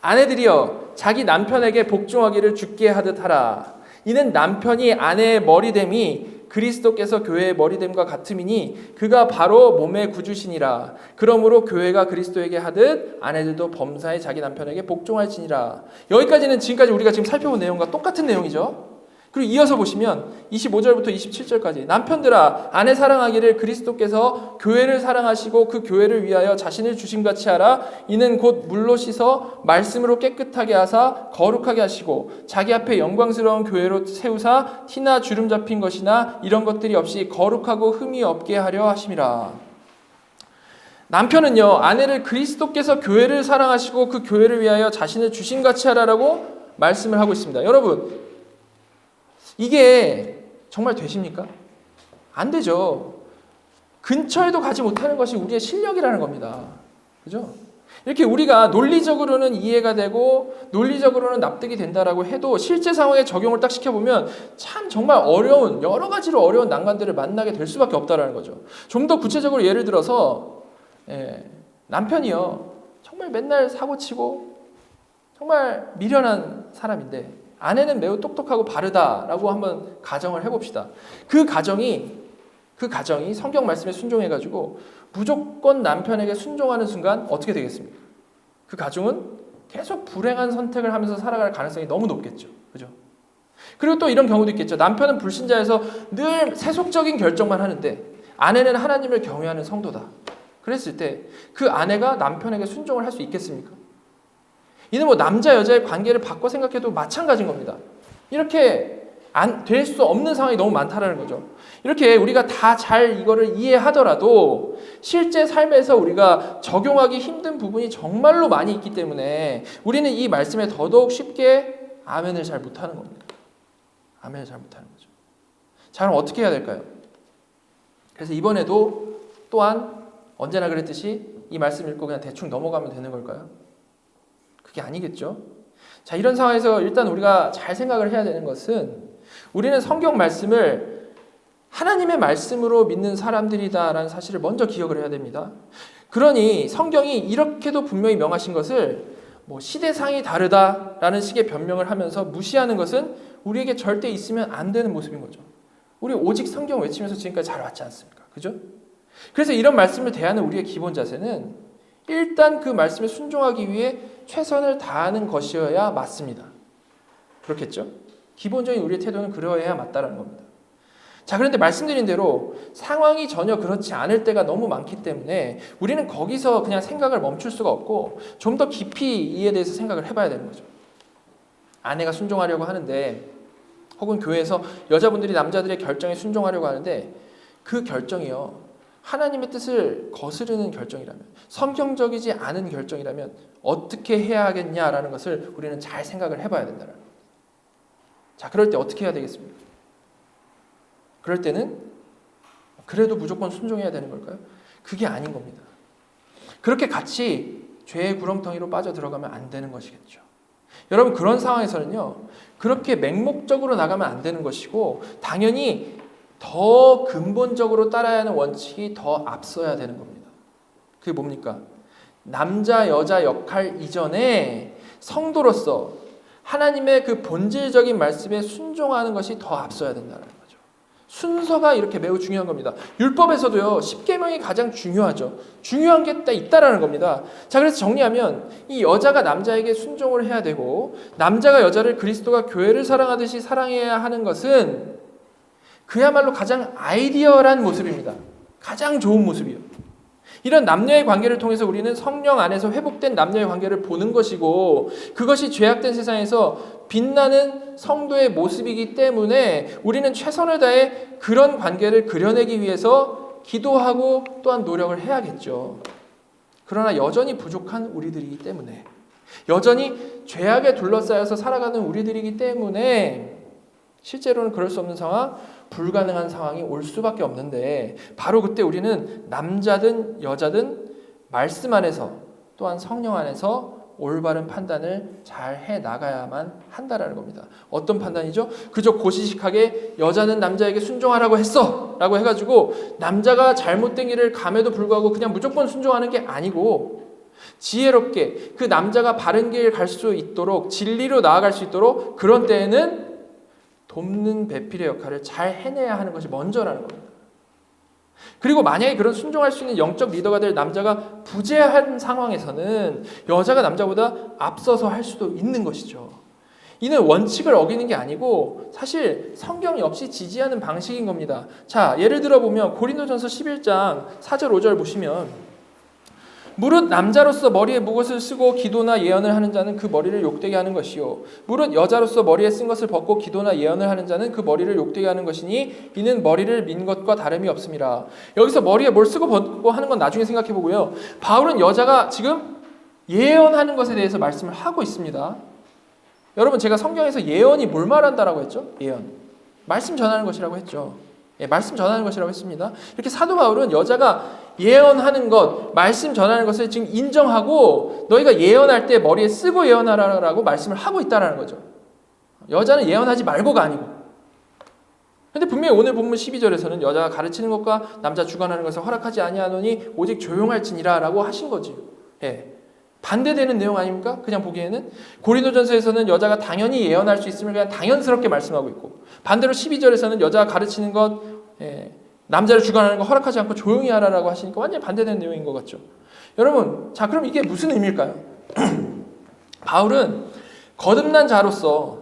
아내들이여 자기 남편에게 복종하기를 주께 하듯 하라. 이는 남편이 아내의 머리됨이 그리스도께서 교회의 머리됨과 같음이니 그가 바로 몸의 구주시니라. 그러므로 교회가 그리스도에게 하듯 아내들도 범사에 자기 남편에게 복종할지니라. 여기까지는 지금까지 우리가 지금 살펴본 내용과 똑같은 내용이죠. 그리고 이어서 보시면 25절부터 27절까지 남편들아 아내 사랑하기를 그리스도께서 교회를 사랑하시고 그 교회를 위하여 자신을 주심같이 하라. 이는 곧 물로 씻어 말씀으로 깨끗하게 하사 거룩하게 하시고 자기 앞에 영광스러운 교회로 세우사 티나 주름 잡힌 것이나 이런 것들이 없이 거룩하고 흠이 없게 하려 하심이라. 남편은요 아내를 그리스도께서 교회를 사랑하시고 그 교회를 위하여 자신을 주심같이 하라라고 말씀을 하고 있습니다. 여러분 이게 정말 되십니까? 안 되죠. 근처에도 가지 못하는 것이 우리의 실력이라는 겁니다. 그죠? 이렇게 우리가 논리적으로는 이해가 되고 논리적으로는 납득이 된다라고 해도 실제 상황에 적용을 딱 시켜보면 참 정말 어려운 여러 가지로 어려운 난관들을 만나게 될 수밖에 없다라는 거죠. 좀 더 구체적으로 예를 들어서 남편이요 정말 맨날 사고치고 정말 미련한 사람인데 아내는 매우 똑똑하고 바르다라고 한번 가정을 해봅시다. 그 가정이 성경 말씀에 순종해가지고 무조건 남편에게 순종하는 순간 어떻게 되겠습니까? 그 가정은 계속 불행한 선택을 하면서 살아갈 가능성이 너무 높겠죠. 그죠? 그리고 또 이런 경우도 있겠죠. 남편은 불신자여서 늘 세속적인 결정만 하는데 아내는 하나님을 경외하는 성도다. 그랬을 때 그 아내가 남편에게 순종을 할 수 있겠습니까? 이는 뭐 남자 여자의 관계를 바꿔 생각해도 마찬가지인 겁니다. 이렇게 될 수 없는 상황이 너무 많다라는 거죠. 이렇게 우리가 다 잘 이거를 이해하더라도 실제 삶에서 우리가 적용하기 힘든 부분이 정말로 많이 있기 때문에 우리는 이 말씀에 더더욱 쉽게 아멘을 잘 못하는 겁니다. 아멘을 잘 못하는 거죠. 자, 그럼 어떻게 해야 될까요? 그래서 이번에도 또한 언제나 그랬듯이 이 말씀 읽고 그냥 대충 넘어가면 되는 걸까요? 그게 아니겠죠. 자, 이런 상황에서 일단 우리가 잘 생각을 해야 되는 것은 우리는 성경 말씀을 하나님의 말씀으로 믿는 사람들이다라는 사실을 먼저 기억을 해야 됩니다. 그러니 성경이 이렇게도 분명히 명하신 것을 뭐 시대상이 다르다라는 식의 변명을 하면서 무시하는 것은 우리에게 절대 있으면 안 되는 모습인 거죠. 우리 오직 성경 외치면서 지금까지 잘 왔지 않습니까? 그죠? 그래서 이런 말씀을 대하는 우리의 기본 자세는 일단 그 말씀에 순종하기 위해 최선을 다하는 것이어야 맞습니다. 그렇겠죠? 기본적인 우리의 태도는 그러해야 맞다라는 겁니다. 자, 그런데 말씀드린 대로 상황이 전혀 그렇지 않을 때가 너무 많기 때문에 우리는 거기서 그냥 생각을 멈출 수가 없고 좀 더 깊이 이에 대해서 생각을 해봐야 되는 거죠. 아내가 순종하려고 하는데 혹은 교회에서 여자분들이 남자들의 결정에 순종하려고 하는데 그 결정이요 하나님의 뜻을 거스르는 결정이라면 성경적이지 않은 결정이라면 어떻게 해야 하겠냐라는 것을 우리는 잘 생각을 해봐야 된다는 겁니다. 자, 그럴 때 어떻게 해야 되겠습니까? 그럴 때는 그래도 무조건 순종해야 되는 걸까요? 그게 아닌 겁니다. 그렇게 같이 죄의 구렁텅이로 빠져 들어가면 안 되는 것이겠죠. 여러분 그런 상황에서는요 그렇게 맹목적으로 나가면 안 되는 것이고 당연히 더 근본적으로 따라야 하는 원칙이 더 앞서야 되는 겁니다. 그게 뭡니까? 남자 여자 역할 이전에 성도로서 하나님의 그 본질적인 말씀에 순종하는 것이 더 앞서야 된다는 거죠. 순서가 이렇게 매우 중요한 겁니다. 율법에서도요 10계명이 가장 중요하죠. 중요한 게 있다라는 겁니다. 자, 그래서 정리하면 이 여자가 남자에게 순종을 해야 되고 남자가 여자를 그리스도가 교회를 사랑하듯이 사랑해야 하는 것은 그야말로 가장 아이디어란 모습입니다. 가장 좋은 모습이요. 이런 남녀의 관계를 통해서 우리는 성령 안에서 회복된 남녀의 관계를 보는 것이고 그것이 죄악된 세상에서 빛나는 성도의 모습이기 때문에 우리는 최선을 다해 그런 관계를 그려내기 위해서 기도하고 또한 노력을 해야겠죠. 그러나 여전히 부족한 우리들이기 때문에 여전히 죄악에 둘러싸여서 살아가는 우리들이기 때문에 실제로는 그럴 수 없는 상황, 불가능한 상황이 올 수밖에 없는데 바로 그때 우리는 남자든 여자든 말씀 안에서 또한 성령 안에서 올바른 판단을 잘 해나가야만 한다라는 겁니다. 어떤 판단이죠? 그저 고시식하게 여자는 남자에게 순종하라고 했어 라고 해가지고 남자가 잘못된 길을 감에도 불구하고 그냥 무조건 순종하는 게 아니고 지혜롭게 그 남자가 바른 길 갈 수 있도록 진리로 나아갈 수 있도록 그런 때에는 돕는 배필의 역할을 잘 해내야 하는 것이 먼저라는 겁니다. 그리고 만약에 그런 순종할 수 있는 영적 리더가 될 남자가 부재한 상황에서는 여자가 남자보다 앞서서 할 수도 있는 것이죠. 이는 원칙을 어기는 게 아니고 사실 성경이 없이 지지하는 방식인 겁니다. 자, 예를 들어 보면 고린도전서 11장 4절 5절 보시면 무릇 남자로서 머리에 무것을 쓰고 기도나 예언을 하는 자는 그 머리를 욕되게 하는 것이요 무릇 여자로서 머리에 쓴 것을 벗고 기도나 예언을 하는 자는 그 머리를 욕되게 하는 것이니 이는 머리를 민 것과 다름이 없음이라. 여기서 머리에 뭘 쓰고 벗고 하는 건 나중에 생각해 보고요. 바울은 여자가 지금 예언하는 것에 대해서 말씀을 하고 있습니다. 여러분, 제가 성경에서 예언이 뭘 말한다라고 했죠? 예언, 말씀 전하는 것이라고 했죠. 말씀 전하는 것이라고 했습니다. 이렇게 사도 바울은 여자가 예언하는 것, 말씀 전하는 것을 지금 인정하고 너희가 예언할 때 머리에 쓰고 예언하라고 말씀을 하고 있다는 거죠. 여자는 예언하지 말고가 아니고. 근데 분명히 오늘 본문 12절에서는 여자가 가르치는 것과 남자 주관하는 것을 허락하지 아니하노니 오직 조용할지니라 라고 하신 거지. 반대되는 내용 아닙니까? 그냥 보기에는. 고린도전서에서는 여자가 당연히 예언할 수 있음을 그냥 당연스럽게 말씀하고 있고, 반대로 12절에서는 여자가 가르치는 것, 남자를 주관하는 거 허락하지 않고 조용히 하라라고 하시니까 완전히 반대되는 내용인 것 같죠. 여러분, 자, 그럼 이게 무슨 의미일까요? 바울은 거듭난 자로서,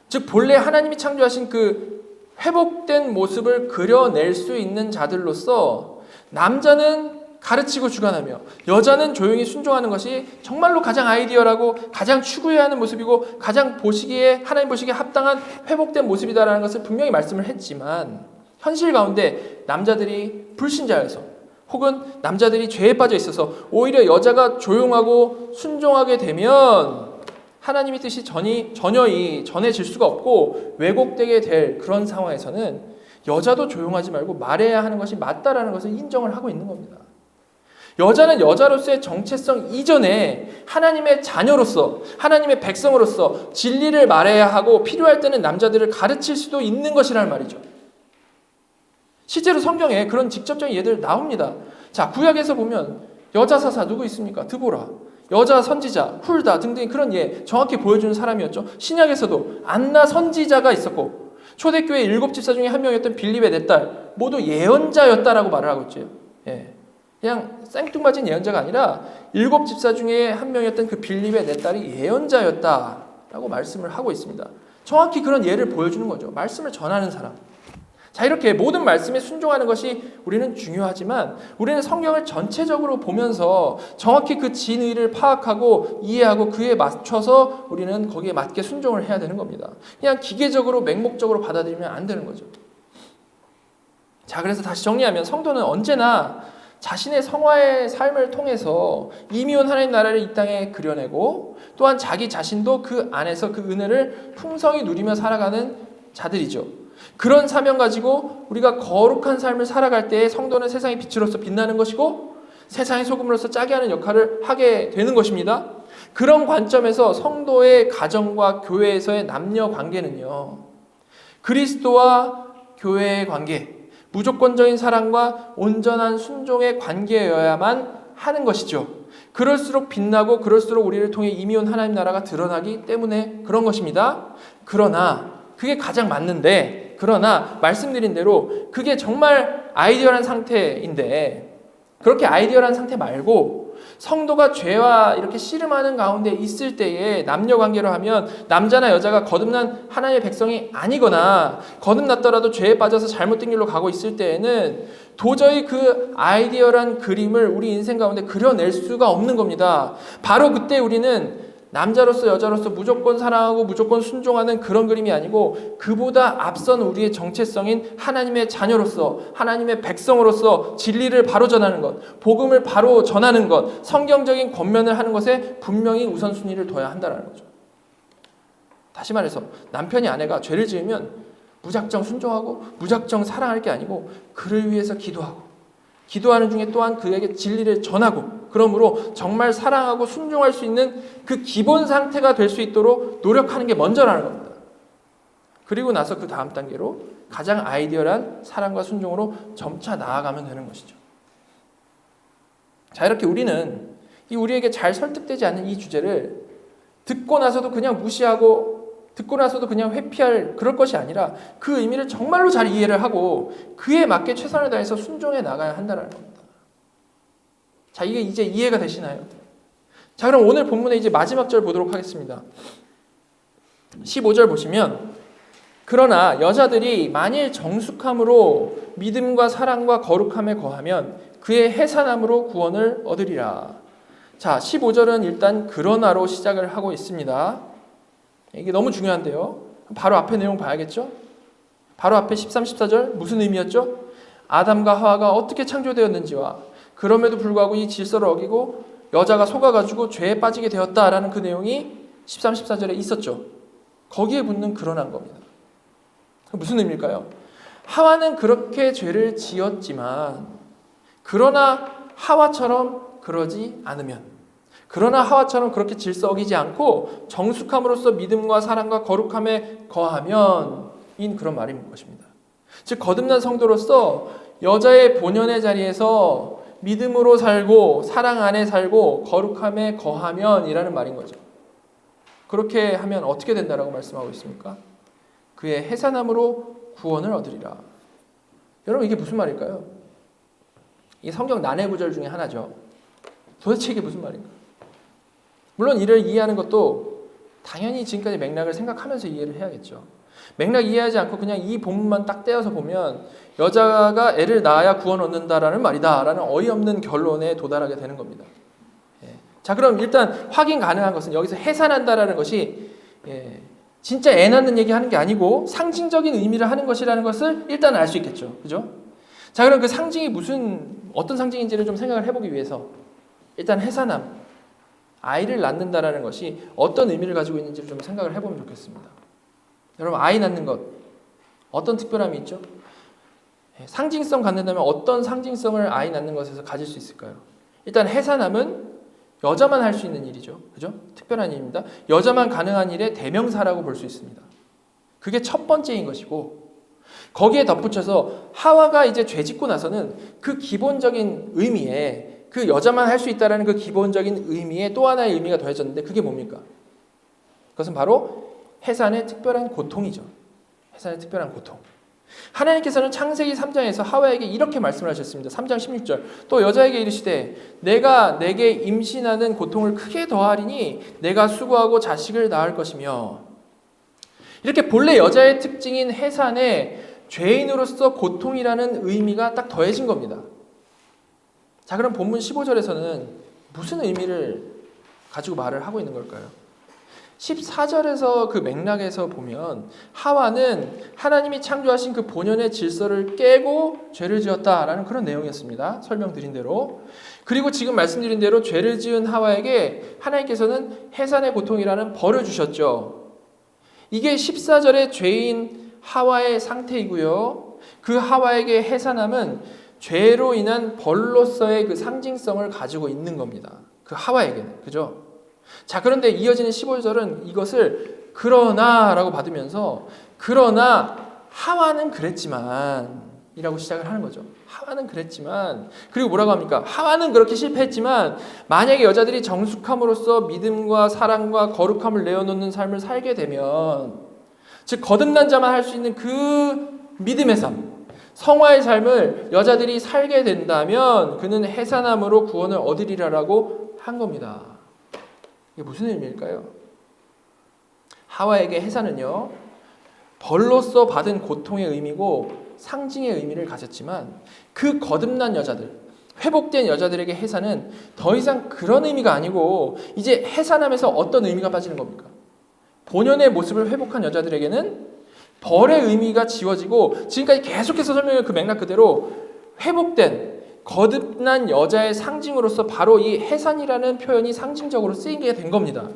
즉 본래 하나님이 창조하신 그 회복된 모습을 그려낼 수 있는 자들로서 남자는 가르치고 주관하며 여자는 조용히 순종하는 것이 정말로 가장 아이디어라고 가장 추구해야 하는 모습이고 가장 보시기에 하나님 보시기에 합당한 회복된 모습이다라는 것을 분명히 말씀을 했지만, 현실 가운데 남자들이 불신자여서 혹은 남자들이 죄에 빠져 있어서 오히려 여자가 조용하고 순종하게 되면 하나님의 뜻이 전혀 전해질 수가 없고 왜곡되게 될 그런 상황에서는 여자도 조용하지 말고 말해야 하는 것이 맞다라는 것을 인정을 하고 있는 겁니다. 여자는 여자로서의 정체성 이전에 하나님의 자녀로서, 하나님의 백성으로서 진리를 말해야 하고 필요할 때는 남자들을 가르칠 수도 있는 것이라는 말이죠. 실제로 성경에 그런 직접적인 예들 나옵니다. 자, 구약에서 보면 여자 사사 누구 있습니까? 드보라, 여자 선지자 훌다 등등 그런 예 정확히 보여주는 사람이었죠. 신약에서도 안나 선지자가 있었고 초대교회 7 집사 중에 한 명이었던 빌립의 4딸 모두 예언자였다라고 말을 하고 있죠. 그냥 생뚱맞은 예언자가 아니라 7 집사 중에 한 명이었던 그 빌립의 4딸이 예언자였다라고 말씀을 하고 있습니다. 정확히 그런 예를 보여주는 거죠. 말씀을 전하는 사람. 자, 이렇게 모든 말씀에 순종하는 것이 우리는 중요하지만 우리는 성경을 전체적으로 보면서 정확히 그 진의를 파악하고 이해하고 그에 맞춰서 우리는 거기에 맞게 순종을 해야 되는 겁니다. 그냥 기계적으로 맹목적으로 받아들이면 안 되는 거죠. 자, 그래서 다시 정리하면 성도는 언제나 자신의 성화의 삶을 통해서 이미 온 하나님 나라를 이 땅에 그려내고 또한 자기 자신도 그 안에서 그 은혜를 풍성히 누리며 살아가는 자들이죠. 그런 사명 가지고 우리가 거룩한 삶을 살아갈 때에 성도는 세상의 빛으로서 빛나는 것이고 세상의 소금으로서 짜게 하는 역할을 하게 되는 것입니다. 그런 관점에서 성도의 가정과 교회에서의 남녀 관계는요, 그리스도와 교회의 관계, 무조건적인 사랑과 온전한 순종의 관계여야만 하는 것이죠. 그럴수록 빛나고 그럴수록 우리를 통해 이미 온 하나님 나라가 드러나기 때문에 그런 것입니다. 그러나 그게 가장 맞는데, 그러나 말씀드린 대로 그게 정말 아이디어란 상태인데 그렇게 아이디어란 상태 말고 성도가 죄와 이렇게 씨름하는 가운데 있을 때에 남녀 관계로 하면 남자나 여자가 거듭난 하나님의 백성이 아니거나 거듭났더라도 죄에 빠져서 잘못된 길로 가고 있을 때에는 도저히 그 아이디어란 그림을 우리 인생 가운데 그려낼 수가 없는 겁니다. 바로 그때 우리는 남자로서 여자로서 무조건 사랑하고 무조건 순종하는 그런 그림이 아니고 그보다 앞선 우리의 정체성인 하나님의 자녀로서 하나님의 백성으로서 진리를 바로 전하는 것, 복음을 바로 전하는 것, 성경적인 권면을 하는 것에 분명히 우선순위를 둬야 한다는 거죠. 다시 말해서 남편이 아내가 죄를 지으면 무작정 순종하고 무작정 사랑할 게 아니고 그를 위해서 기도하고 기도하는 중에 또한 그에게 진리를 전하고, 그러므로 정말 사랑하고 순종할 수 있는 그 기본 상태가 될 수 있도록 노력하는 게 먼저라는 겁니다. 그리고 나서 그 다음 단계로 가장 아이디어한 사랑과 순종으로 점차 나아가면 되는 것이죠. 자, 이렇게 우리에게 잘 설득되지 않는 이 주제를 듣고 나서도 그냥 무시하고 듣고 나서도 그냥 회피할 그럴 것이 아니라 그 의미를 정말로 잘 이해를 하고 그에 맞게 최선을 다해서 순종해 나가야 한다는 겁니다. 자, 이게 이제 이해가 되시나요? 자, 그럼 오늘 본문의 이제 마지막 절 보도록 하겠습니다. 15절 보시면, 그러나 여자들이 만일 정숙함으로 믿음과 사랑과 거룩함에 거하면 그의 해산함으로 구원을 얻으리라. 자, 15절은 일단 그러나로 시작을 하고 있습니다. 이게 너무 중요한데요. 바로 앞에 내용 봐야겠죠? 바로 앞에 13, 14절 무슨 의미였죠? 아담과 하와가 어떻게 창조되었는지와 그럼에도 불구하고 이 질서를 어기고 여자가 속아가지고 죄에 빠지게 되었다라는 그 내용이 13, 14절에 있었죠. 거기에 붙는 그러나인 겁니다. 무슨 의미일까요? 하와는 그렇게 죄를 지었지만 그러나 하와처럼 그러지 않으면, 그러나 하와처럼 그렇게 질서 어기지 않고 정숙함으로써 믿음과 사랑과 거룩함에 거하면 인 그런 말인 것입니다. 즉 거듭난 성도로서 여자의 본연의 자리에서 믿음으로 살고 사랑 안에 살고 거룩함에 거하면 이라는 말인 거죠. 그렇게 하면 어떻게 된다라고 말씀하고 있습니까? 그의 해산함으로 구원을 얻으리라. 여러분, 이게 무슨 말일까요? 이 성경 난해 구절 중에 하나죠. 도대체 이게 무슨 말인가? 물론 이를 이해하는 것도 당연히 지금까지 맥락을 생각하면서 이해를 해야겠죠. 맥락 이해하지 않고 그냥 이 본문만 딱 떼어서 보면 여자가 애를 낳아야 구원 얻는다라는 말이다 라는 어이없는 결론에 도달하게 되는 겁니다. 자, 그럼 일단 확인 가능한 것은 여기서 해산한다라는 것이 진짜 애 낳는 얘기 하는 게 아니고 상징적인 의미를 하는 것이라는 것을 일단 알 수 있겠죠. 그죠? 자, 그럼 그 상징이 어떤 상징인지를 좀 생각을 해보기 위해서 일단 해산함, 아이를 낳는다라는 것이 어떤 의미를 가지고 있는지를 좀 생각을 해보면 좋겠습니다. 여러분, 아이 낳는 것 어떤 특별함이 있죠? 상징성 갖는다면 어떤 상징성을 아이 낳는 것에서 가질 수 있을까요? 일단 해산함은 여자만 할 수 있는 일이죠. 그죠? 특별한 일입니다. 여자만 가능한 일의 대명사라고 볼 수 있습니다. 그게 첫 번째인 것이고, 거기에 덧붙여서 하와가 이제 죄 짓고 나서는 그 기본적인 의미에, 그 여자만 할 수 있다는 그 기본적인 의미에 또 하나의 의미가 더해졌는데 그게 뭡니까? 그것은 바로 해산의 특별한 고통이죠. 해산의 특별한 고통. 하나님께서는 창세기 3장에서 하와에게 이렇게 말씀을 하셨습니다. 3장 16절. 또 여자에게 이르시되 내가 내게 임신하는 고통을 크게 더하리니 내가 수고하고 자식을 낳을 것이며. 이렇게 본래 여자의 특징인 해산에 죄인으로서 고통이라는 의미가 딱 더해진 겁니다. 자, 그럼 본문 15절에서는 무슨 의미를 가지고 말을 하고 있는 걸까요? 14절에서 그 맥락에서 보면 하와는 하나님이 창조하신 그 본연의 질서를 깨고 죄를 지었다라는 그런 내용이었습니다. 설명드린 대로. 그리고 지금 말씀드린 대로 죄를 지은 하와에게 하나님께서는 해산의 고통이라는 벌을 주셨죠. 이게 14절의 죄인 하와의 상태이고요. 그 하와에게 해산함은 죄로 인한 벌로서의 그 상징성을 가지고 있는 겁니다. 그 하와에게는. 그죠? 자, 그런데 이어지는 15절은 이것을 그러나라고 받으면서 그러나 하와는 그랬지만 이라고 시작을 하는 거죠. 하와는 그랬지만, 그리고 뭐라고 합니까? 하와는 그렇게 실패했지만 만약에 여자들이 정숙함으로써 믿음과 사랑과 거룩함을 내어놓는 삶을 살게 되면, 즉 거듭난 자만 할 수 있는 그 믿음의 삶, 성화의 삶을 여자들이 살게 된다면 그는 해산함으로 구원을 얻으리라라고 한 겁니다. 이게 무슨 의미일까요? 하와에게 해산은요, 벌로서 받은 고통의 의미고 상징의 의미를 가졌지만 그 거듭난 여자들, 회복된 여자들에게 해산은 더 이상 그런 의미가 아니고 이제 해산하면서 어떤 의미가 빠지는 겁니까? 본연의 모습을 회복한 여자들에게는 벌의 의미가 지워지고, 지금까지 계속해서 설명한 그 맥락 그대로 회복된 거듭난 여자의 상징으로서 바로 이 해산이라는 표현이 상징적으로 쓰이게 된 겁니다.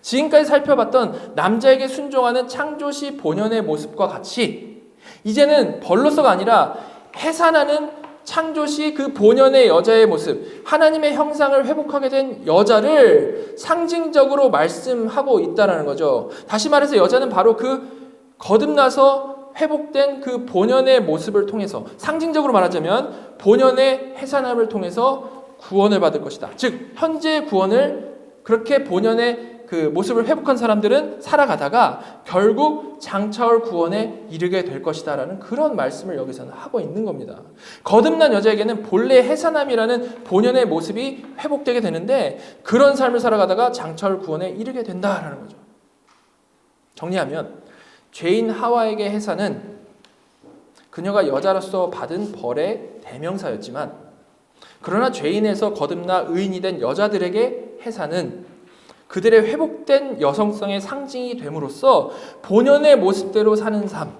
지금까지 살펴봤던 남자에게 순종하는 창조시 본연의 모습과 같이 이제는 벌로서가 아니라 해산하는 창조시 그 본연의 여자의 모습, 하나님의 형상을 회복하게 된 여자를 상징적으로 말씀하고 있다는 거죠. 다시 말해서 여자는 바로 그 거듭나서 회복된 그 본연의 모습을 통해서, 상징적으로 말하자면 본연의 해산함을 통해서 구원을 받을 것이다. 즉 현재의 구원을, 그렇게 본연의 그 모습을 회복한 사람들은 살아가다가 결국 장차올 구원에 이르게 될 것이다 라는 그런 말씀을 여기서는 하고 있는 겁니다. 거듭난 여자에게는 본래 해산함이라는 본연의 모습이 회복되게 되는데, 그런 삶을 살아가다가 장차올 구원에 이르게 된다라는 거죠. 정리하면 죄인 하와에게 해산은 그녀가 여자로서 받은 벌의 대명사였지만, 그러나 죄인에서 거듭나 의인이 된 여자들에게 해산은 그들의 회복된 여성성의 상징이 됨으로써 본연의 모습대로 사는 삶,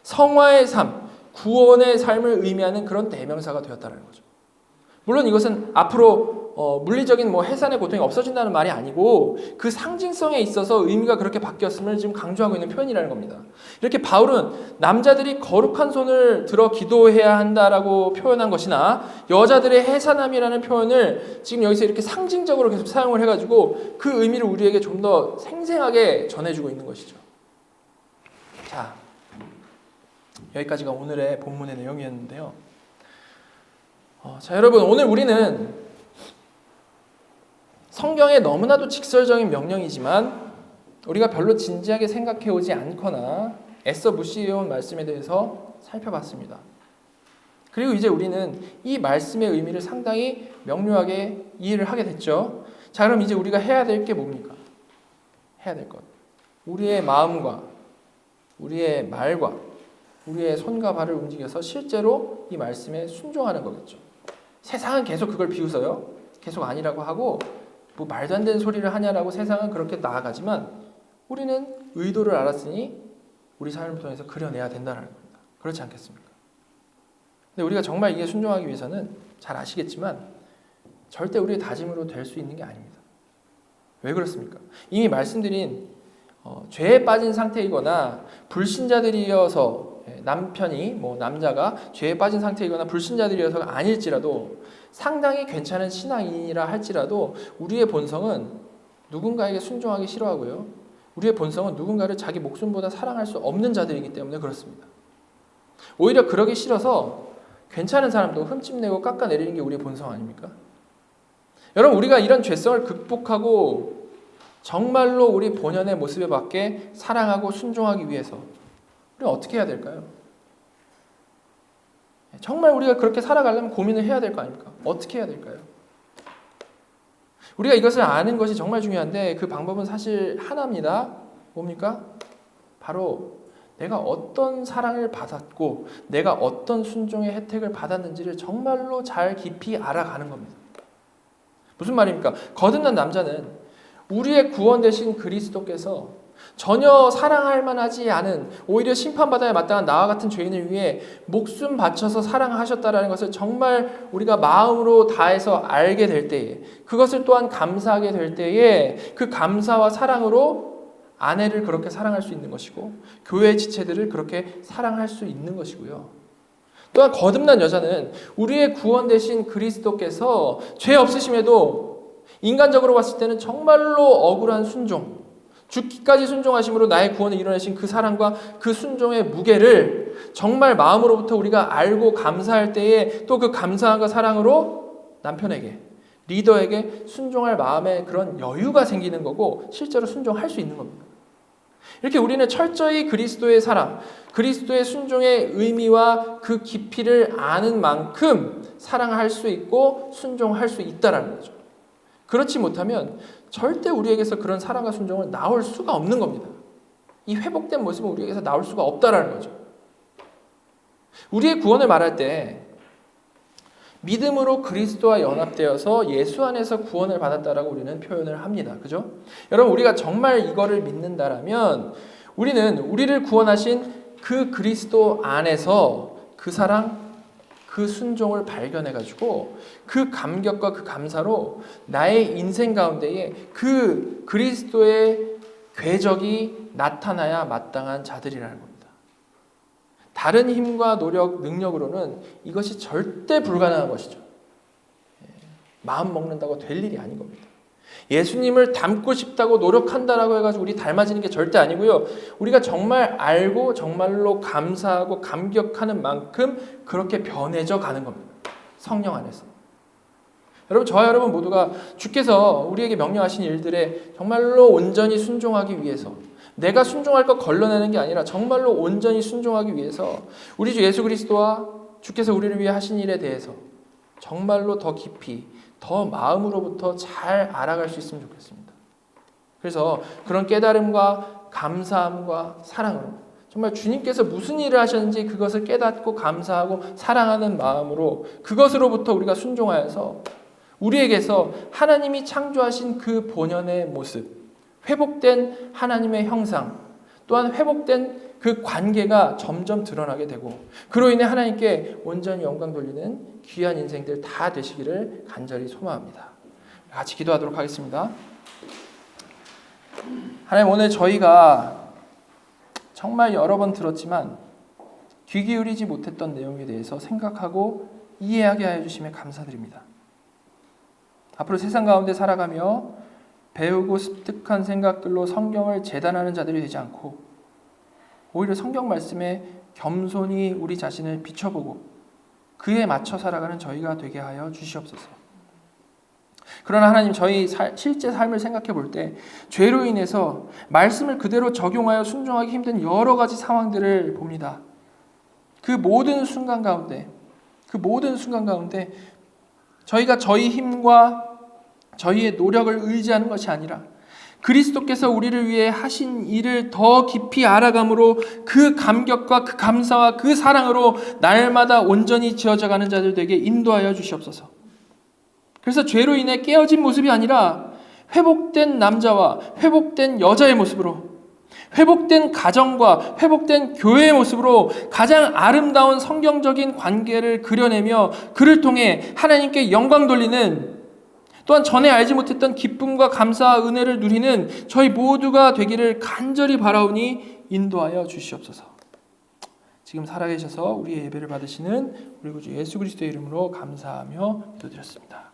성화의 삶, 구원의 삶을 의미하는 그런 대명사가 되었다는 거죠. 물론 이것은 앞으로 물리적인 해산의 고통이 없어진다는 말이 아니고 그 상징성에 있어서 의미가 그렇게 바뀌었음을 지금 강조하고 있는 표현이라는 겁니다. 이렇게 바울은 남자들이 거룩한 손을 들어 기도해야 한다라고 표현한 것이나 여자들의 해산함이라는 표현을 지금 여기서 이렇게 상징적으로 계속 사용을 해가지고 그 의미를 우리에게 좀 더 생생하게 전해주고 있는 것이죠. 자, 여기까지가 오늘의 본문의 내용이었는데요. 자, 여러분, 오늘 우리는 성경의 너무나도 직설적인 명령이지만 우리가 별로 진지하게 생각해 오지 않거나 애써 무시해온 말씀에 대해서 살펴봤습니다. 그리고 이제 우리는 이 말씀의 의미를 상당히 명료하게 이해를 하게 됐죠. 자, 그럼 이제 우리가 해야 될 게 뭡니까? 해야 될 것. 우리의 마음과 우리의 말과 우리의 손과 발을 움직여서 실제로 이 말씀에 순종하는 거겠죠. 세상은 계속 그걸 비웃어요. 계속 아니라고 하고 뭐 말도 안 되는 소리를 하냐라고 세상은 그렇게 나아가지만 우리는 의도를 알았으니 우리 삶을 통해서 그려내야 된다는 겁니다. 그렇지 않겠습니까? 근데 우리가 정말 이게 순종하기 위해서는 잘 아시겠지만 절대 우리의 다짐으로 될 수 있는 게 아닙니다. 왜 그렇습니까? 이미 말씀드린 죄에 빠진 상태이거나 불신자들이어서 남편이 남자가 죄에 빠진 상태이거나 불신자들이어서가 아닐지라도 상당히 괜찮은 신앙인이라 할지라도 우리의 본성은 누군가에게 순종하기 싫어하고요. 우리의 본성은 누군가를 자기 목숨보다 사랑할 수 없는 자들이기 때문에 그렇습니다. 오히려 그러기 싫어서 괜찮은 사람도 흠집내고 깎아내리는 게 우리의 본성 아닙니까? 여러분, 우리가 이런 죄성을 극복하고 정말로 우리 본연의 모습에 맞게 사랑하고 순종하기 위해서 우리는 어떻게 해야 될까요? 정말 우리가 그렇게 살아가려면 고민을 해야 될 거 아닙니까? 어떻게 해야 될까요? 우리가 이것을 아는 것이 정말 중요한데 그 방법은 사실 하나입니다. 뭡니까? 바로 내가 어떤 사랑을 받았고 내가 어떤 순종의 혜택을 받았는지를 정말로 잘 깊이 알아가는 겁니다. 무슨 말입니까? 거듭난 남자는 우리의 구원 되신 그리스도께서 전혀 사랑할 만하지 않은, 오히려 심판받아야 마땅한 나와 같은 죄인을 위해 목숨 바쳐서 사랑하셨다라는 것을 정말 우리가 마음으로 다해서 알게 될 때에, 그것을 또한 감사하게 될 때에 그 감사와 사랑으로 아내를 그렇게 사랑할 수 있는 것이고 교회 지체들을 그렇게 사랑할 수 있는 것이고요. 또한 거듭난 여자는 우리의 구원 되신 그리스도께서 죄 없으심에도 인간적으로 봤을 때는 정말로 억울한 순종, 죽기까지 순종하심으로 나의 구원을 이뤄내신 그 사랑과 그 순종의 무게를 정말 마음으로부터 우리가 알고 감사할 때에 또 그 감사함과 사랑으로 남편에게, 리더에게 순종할 마음에 그런 여유가 생기는 거고 실제로 순종할 수 있는 겁니다. 이렇게 우리는 철저히 그리스도의 사랑, 그리스도의 순종의 의미와 그 깊이를 아는 만큼 사랑할 수 있고 순종할 수 있다는 거죠. 그렇지 못하면 절대 우리에게서 그런 사랑과 순종을 나올 수가 없는 겁니다. 이 회복된 모습은 우리에게서 나올 수가 없다는 거죠. 우리의 구원을 말할 때 믿음으로 그리스도와 연합되어서 예수 안에서 구원을 받았다라고 우리는 표현을 합니다. 그죠? 여러분, 우리가 정말 이거를 믿는다라면 우리는 우리를 구원하신 그 그리스도 안에서 그 사랑, 그 순종을 발견해가지고 그 감격과 그 감사로 나의 인생 가운데에 그 그리스도의 궤적이 나타나야 마땅한 자들이라는 겁니다. 다른 힘과 노력, 능력으로는 이것이 절대 불가능한 것이죠. 마음 먹는다고 될 일이 아닌 겁니다. 예수님을 닮고 싶다고 노력한다라고 해가지고 우리 닮아지는 게 절대 아니고요. 우리가 정말 알고 정말로 감사하고 감격하는 만큼 그렇게 변해져 가는 겁니다. 성령 안에서. 여러분, 저와 여러분 모두가 주께서 우리에게 명령하신 일들에 정말로 온전히 순종하기 위해서, 내가 순종할 것 걸러내는 게 아니라 정말로 온전히 순종하기 위해서 우리 주 예수 그리스도와 주께서 우리를 위해 하신 일에 대해서 정말로 더 깊이, 더 마음으로부터 잘 알아갈 수 있으면 좋겠습니다. 그래서 그런 깨달음과 감사함과 사랑으로 정말 주님께서 무슨 일을 하셨는지 그것을 깨닫고 감사하고 사랑하는 마음으로 그것으로부터 우리가 순종하여서 우리에게서 하나님이 창조하신 그 본연의 모습, 회복된 하나님의 형상, 또한 회복된 그 관계가 점점 드러나게 되고 그로 인해 하나님께 온전히 영광 돌리는 귀한 인생들 다 되시기를 간절히 소망합니다. 같이 기도하도록 하겠습니다. 하나님, 오늘 저희가 정말 여러 번 들었지만 귀 기울이지 못했던 내용에 대해서 생각하고 이해하게 하여 주심에 감사드립니다. 앞으로 세상 가운데 살아가며 배우고 습득한 생각들로 성경을 재단하는 자들이 되지 않고 오히려 성경 말씀에 겸손히 우리 자신을 비춰보고 그에 맞춰 살아가는 저희가 되게 하여 주시옵소서. 그러나 하나님, 저희 실제 삶을 생각해 볼 때 죄로 인해서 말씀을 그대로 적용하여 순종하기 힘든 여러 가지 상황들을 봅니다. 그 모든 순간 가운데 저희가 저희 힘과 저희의 노력을 의지하는 것이 아니라 그리스도께서 우리를 위해 하신 일을 더 깊이 알아감으로 그 감격과 그 감사와 그 사랑으로 날마다 온전히 지어져가는 자들 되게 인도하여 주시옵소서. 그래서 죄로 인해 깨어진 모습이 아니라 회복된 남자와 회복된 여자의 모습으로, 회복된 가정과 회복된 교회의 모습으로 가장 아름다운 성경적인 관계를 그려내며 그를 통해 하나님께 영광 돌리는, 또한 전에 알지 못했던 기쁨과 감사와 은혜를 누리는 저희 모두가 되기를 간절히 바라오니 인도하여 주시옵소서. 지금 살아계셔서 우리의 예배를 받으시는 우리 구주 예수 그리스도의 이름으로 감사하며 기도드렸습니다.